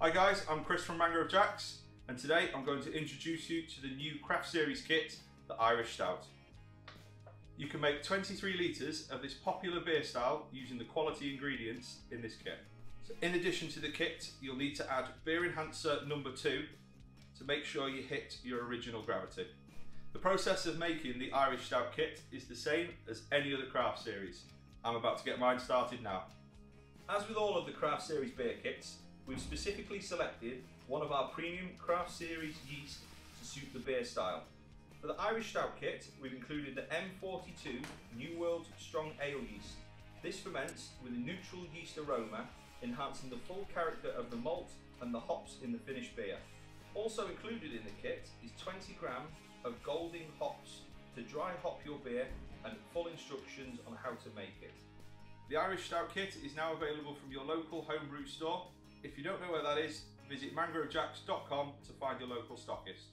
Hi guys, I'm Chris from Mangrove Jacks, and today I'm going to introduce you to the new craft series kit, the Irish Stout. You can make 23 litres of this popular beer style using the quality ingredients in this kit. So in addition to the kit, you'll need to add beer enhancer number 2 to make sure you hit your original gravity. The process of making the Irish Stout kit is the same as any other craft series. I'm about to get mine started now. As with all of the craft series beer kits, we've specifically selected one of our premium craft series yeast to suit the beer style. For the Irish Stout kit, we've included the M42 New World Strong Ale yeast. This ferments with a neutral yeast aroma, enhancing the full character of the malt and the hops in the finished beer. Also included in the kit is 20 grams of Golding hops to dry hop your beer, and full instructions on how to make it. The Irish Stout kit is now available from your local homebrew store. If you don't know where that is, visit mangrovejacks.com to find your local stockist.